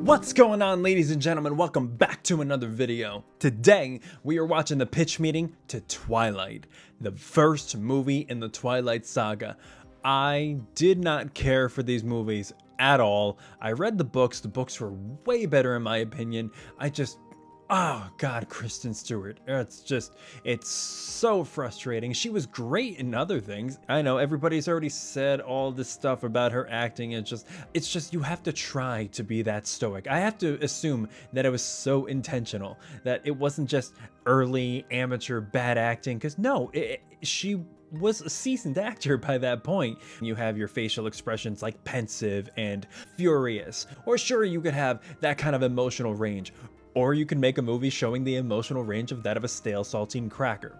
What's going on, ladies and gentlemen? Welcome back to another video. Today, we are watching the pitch meeting to Twilight, the first movie in the Twilight saga. I did not care for these movies at all. I read the books were way better in my opinion. Oh God, Kristen Stewart. It's so frustrating. She was great in other things. I know everybody's already said all this stuff about her acting. It's just you have to try to be that stoic. I have to assume that it was so intentional, that it wasn't just early amateur bad acting, because no, she was a seasoned actor by that point. You have your facial expressions like pensive and furious, or sure, you could have that kind of emotional range. Or you can make a movie showing the emotional range of that of a stale saltine cracker.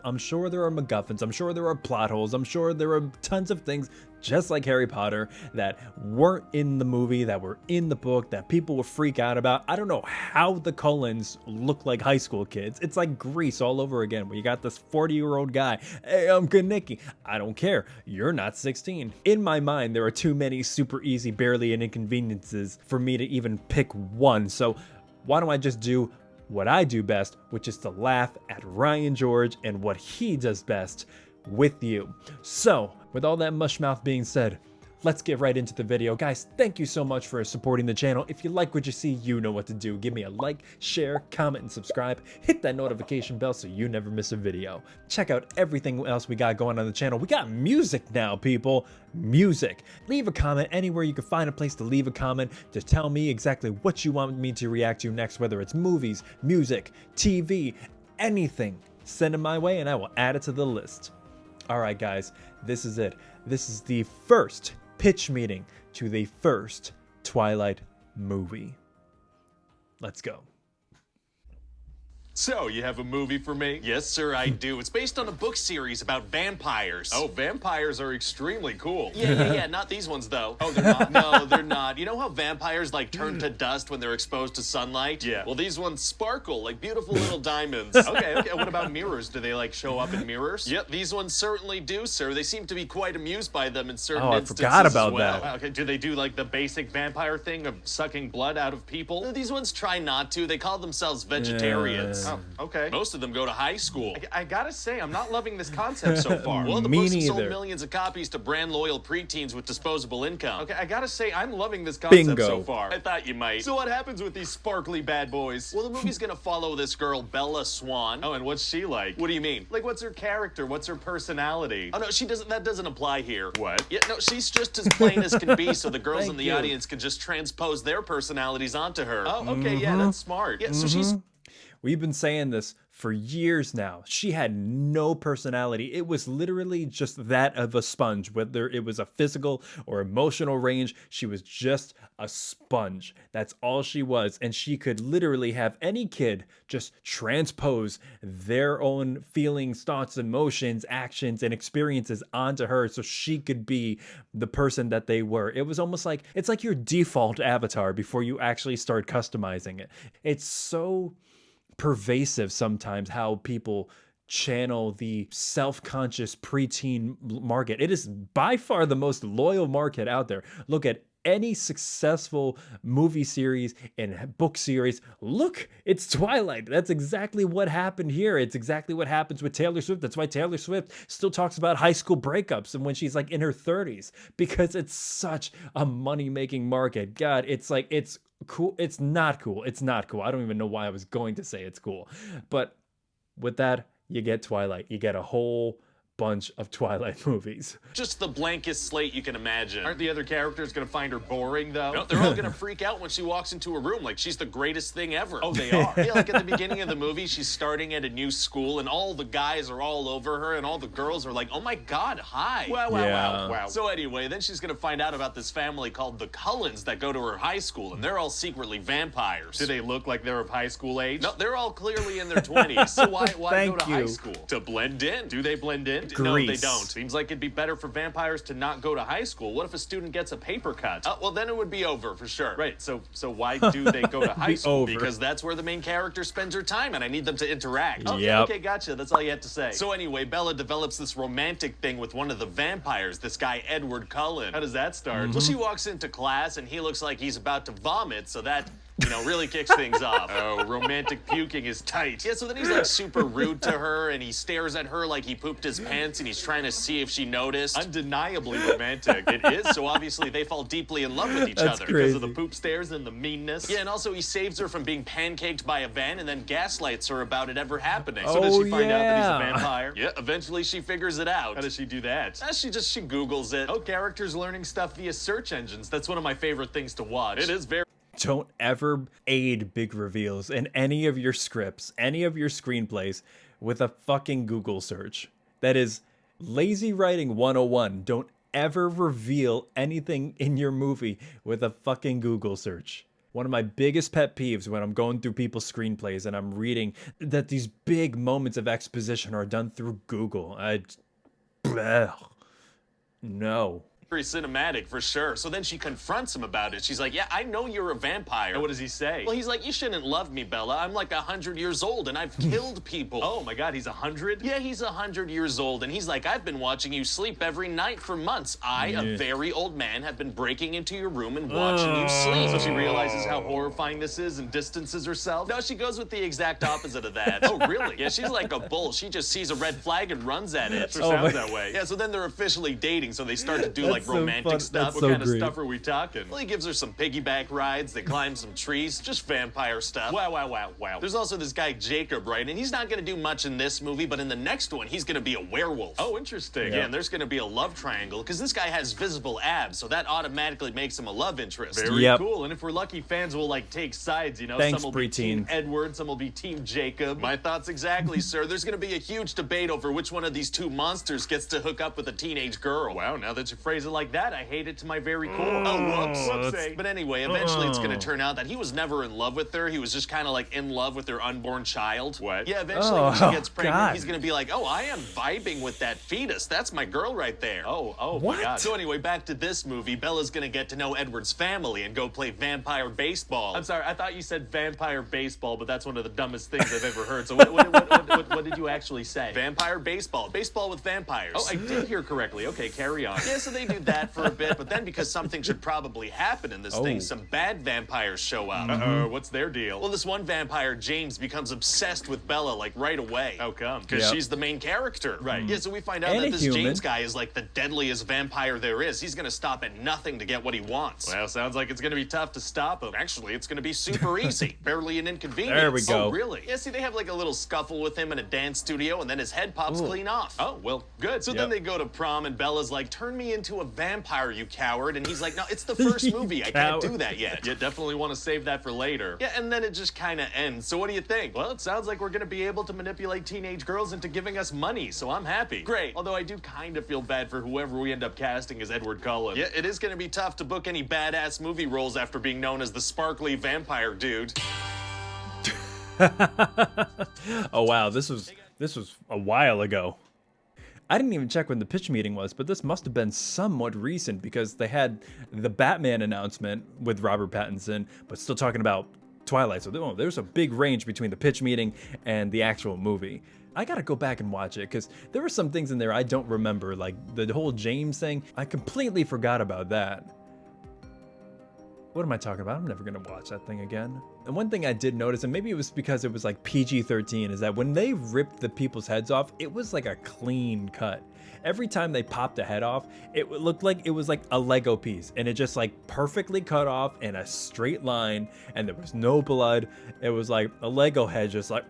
I'm sure there are MacGuffins, I'm sure there are plot holes, I'm sure there are tons of things, just like Harry Potter, that weren't in the movie, that were in the book, that people will freak out about. I don't know how the Cullens look like high school kids. It's like Grease all over again, where you got this 40-year-old guy. Hey, I'm Kaneki. I don't care. You're not 16. In my mind, there are too many super easy, barely an inconveniences for me to even pick one. So why don't I just do what I do best, which is to laugh at Ryan George and what he does best with you. So, with all that mushmouth being said, let's get right into the video. Guys, thank you so much for supporting the channel. If you like what you see, you know what to do. Give me a like, share, comment, and subscribe. Hit that notification bell so you never miss a video. Check out everything else we got going on the channel. We got music now, people. Music. Leave a comment anywhere you can find a place to leave a comment to tell me exactly what you want me to react to next, whether it's movies, music, TV, anything. Send it my way and I will add it to the list. All right, guys, this is it. This is the first pitch meeting to the first Twilight movie. Let's go. So, you have a movie for me? Yes, sir, I do. It's based on a book series about vampires. Oh, vampires are extremely cool. Yeah, not these ones, though. Oh, they're not? No, they're not. You know how vampires, turn to dust when they're exposed to sunlight? Yeah. Well, these ones sparkle like beautiful little diamonds. Okay. What about mirrors? Do they, show up in mirrors? Yep, these ones certainly do, sir. They seem to be quite amused by them in certain I instances forgot about as well. that. Okay, do they do, the basic vampire thing of sucking blood out of people? These ones try not to. They call themselves vegetarians. Oh, okay. Most of them go to high school. I gotta say, I'm not loving this concept so far. Well, the Me books have sold neither. millions of copies to brand-loyal preteens with disposable income. Okay, I gotta say, I'm loving this concept Bingo. so far. I thought you might. So what happens with these sparkly bad boys? Well, the movie's gonna follow this girl, Bella Swan. Oh, and what's she like? What do you mean? What's her character? What's her personality? Oh, no, that doesn't apply here. What? Yeah, no, she's just as plain as can be, so the girls in Thank the you. audience can just transpose their personalities onto her. Oh, okay, yeah, that's smart. Yeah, so she's... We've been saying this for years now. She had no personality. It was literally just that of a sponge, whether it was a physical or emotional range. She was just a sponge. That's all she was. And she could literally have any kid just transpose their own feelings, thoughts, emotions, actions, and experiences onto her so she could be the person that they were. It was almost like, it's like your default avatar before you actually start customizing it. It's so pervasive sometimes how people channel the self-conscious preteen market. It is by far the most loyal market out there. Look at any successful movie series and book series. Look, it's Twilight. That's exactly what happened here. It's exactly what happens with Taylor Swift. That's why Taylor Swift still talks about high school breakups and when she's in her 30s, because it's such a money-making market. God, it's cool. It's not cool. It's not cool. I don't even know why I was going to say it's cool. But with that, you get Twilight. You get a whole bunch of Twilight movies. just the blankest slate you can imagine. Aren't the other characters gonna find her boring, though? No, they're all gonna freak out when she walks into a room like she's the greatest thing ever. Oh, they are? Yeah, at the beginning of the movie, she's starting at a new school, and all the guys are all over her, and all the girls are like, oh my God, hi. Wow. So anyway, then she's gonna find out about this family called the Cullens that go to her high school, and they're all secretly vampires. Do they look like they're of high school age? No, they're all clearly in their 20s. So why go Thank to high you. school? To blend in. Do they blend in? No, they Grease. don't. Seems like it'd be better for vampires to not go to high school. What if a student gets a paper cut? Well, then it would be over for sure. Right, so why do they go to high school? Over. Because that's where the main character spends her time, and I need them to interact. Okay, Yep. okay, gotcha. That's all you had to say. So anyway, Bella develops this romantic thing with one of the vampires, this guy Edward Cullen. How does that start? Well, she walks into class, and he looks like he's about to vomit, so that, you know, really kicks things off. Oh, romantic puking is tight. Yeah, so then he's like super rude to her, and he stares at her like he pooped his pants, and he's trying to see if she noticed. Undeniably romantic. It is, so obviously they fall deeply in love with each That's other. crazy. Because of the poop stares and the meanness. Yeah, and also he saves her from being pancaked by a van and then gaslights her about it ever happening. So does she find out that he's a vampire? Yeah, eventually she figures it out. How does she do that? She Googles it. Oh, characters learning stuff via search engines. That's one of my favorite things to watch. It is very... Don't ever aid big reveals in any of your scripts, any of your screenplays with a fucking Google search. That is lazy writing 101. Don't ever reveal anything in your movie with a fucking Google search. One of my biggest pet peeves when I'm going through people's screenplays and I'm reading that these big moments of exposition are done through Google. No. very cinematic for sure. So then she confronts him about it. She's like, yeah, I know you're a vampire. And what does he say? Well, he's like, you shouldn't love me, Bella. I'm like 100 years old and I've killed people. Oh my God, he's 100? Yeah, he's 100 years old. And he's like, I've been watching you sleep every night for months. I, a very old man, have been breaking into your room and watching you sleep. So she realizes how horrifying this is and distances herself. No, she goes with the exact opposite of that. Oh, really? Yeah, she's like a bull. She just sees a red flag and runs at it. Sure sounds that way. Yeah, so then they're officially dating, so they start to do like romantic stuff. What kind of stuff are we talking? Well, he gives her some piggyback rides, they climb some trees, just vampire stuff. Wow, wow, wow, wow. There's also this guy Jacob, right? And he's not gonna do much in this movie, but in the next one, he's gonna be a werewolf. Oh, interesting. Yeah, and there's gonna be a love triangle, because this guy has visible abs, so that automatically makes him a love interest. Very cool. And if we're lucky, fans will like take sides, you know? Thanks, some will be Team Edward, some will be Team Jacob. My thoughts exactly, sir. There's gonna be a huge debate over which one of these two monsters gets to hook up with a teenage girl. Wow, now that you phrase it like that, I hate it to my very core. Oh, whoops. Whoopsie. But anyway, eventually it's gonna turn out that he was never in love with her. He was just kind of like in love with their unborn child. What? Yeah, eventually when she gets pregnant, he's gonna be like, oh, I am vibing with that fetus. That's my girl right there. Oh, my God. So anyway, back to this movie. Bella's gonna get to know Edward's family and go play vampire baseball. I'm sorry, I thought you said vampire baseball, but that's one of the dumbest things I've ever heard. So what did you actually say? Vampire baseball. Baseball with vampires. Oh, I did hear correctly. Okay, carry on. Yeah, so they do that for a bit, but then because something should probably happen in this thing, some bad vampires show up. Uh-oh, what's their deal? Well, this one vampire, James, becomes obsessed with Bella, like, right away. How come? Because she's the main character. Right. Yeah, so we find out that this James guy is, like, the deadliest vampire there is. He's gonna stop at nothing to get what he wants. Well, sounds like it's gonna be tough to stop him. Actually, it's gonna be super easy. Barely an inconvenience. There we go. Oh, really? Yeah, see, they have, like, a little scuffle with him in a dance studio, and then his head pops clean off. Oh, well, good. So then they go to prom, and Bella's like, turn me into a vampire, you coward. And he's like, no, it's the first movie. I can't do that yet. You definitely want to save that for later. Yeah, and then it just kind of ends. So what do you think? Well, it sounds like we're going to be able to manipulate teenage girls into giving us money, so I'm happy. Great. Although I do kind of feel bad for whoever we end up casting as Edward Cullen. Yeah, it is going to be tough to book any badass movie roles after being known as the sparkly vampire dude. Oh wow, this was a while ago. I didn't even check when the pitch meeting was, but this must have been somewhat recent because they had the Batman announcement with Robert Pattinson, but still talking about Twilight. So there's a big range between the pitch meeting and the actual movie. I gotta go back and watch it because there were some things in there I don't remember, like the whole James thing. I completely forgot about that. What am I talking about? I'm never gonna watch that thing again. And one thing I did notice, and maybe it was because it was like PG-13, is that when they ripped the people's heads off, it was like a clean cut. Every time they popped the head off, it looked like it was like a Lego piece, and it just like perfectly cut off in a straight line, and there was no blood. It was like a Lego head just like...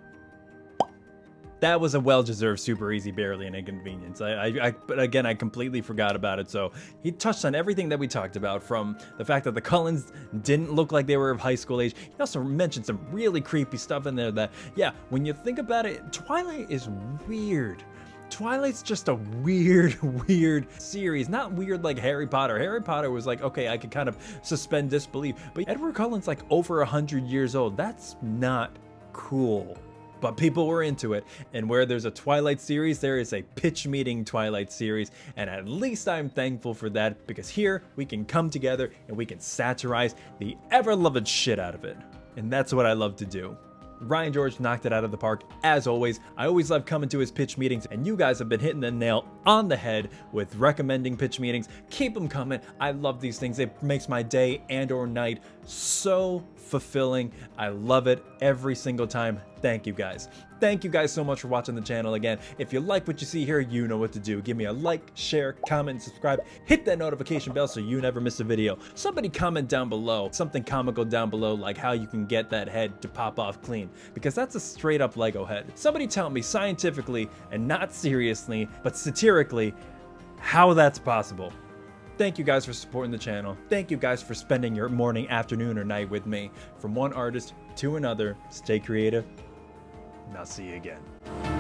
That was a well-deserved super easy, barely an inconvenience. But again, I completely forgot about it. So he touched on everything that we talked about, from the fact that the Cullens didn't look like they were of high school age. He also mentioned some really creepy stuff in there that, yeah, when you think about it, Twilight is weird. Twilight's just a weird series. Not weird like Harry Potter. Harry Potter was like, okay, I could kind of suspend disbelief. But Edward Cullen's like over 100 years old. That's not cool. but people were into it. And where there's a Twilight series, there is a pitch meeting Twilight series, and at least I'm thankful for that, because here we can come together and we can satirize the ever-loving shit out of it. And that's what I love to do. Ryan George knocked it out of the park as always. I always love coming to his pitch meetings, and you guys have been hitting the nail on the head with recommending pitch meetings. Keep them coming. I love these things. It makes my day and or night so fulfilling. I love it every single time. Thank you guys. Thank you guys so much for watching the channel again. If you like what you see here, you know what to do. Give me a like, share, comment, and subscribe. Hit that notification bell so you never miss a video. Somebody comment down below, something comical down below, like how you can get that head to pop off clean, because that's a straight up Lego head. Somebody tell me scientifically, and not seriously, but satirically, how that's possible. Thank you guys for supporting the channel. Thank you guys for spending your morning, afternoon, or night with me. From one artist to another, stay creative, and I'll see you again.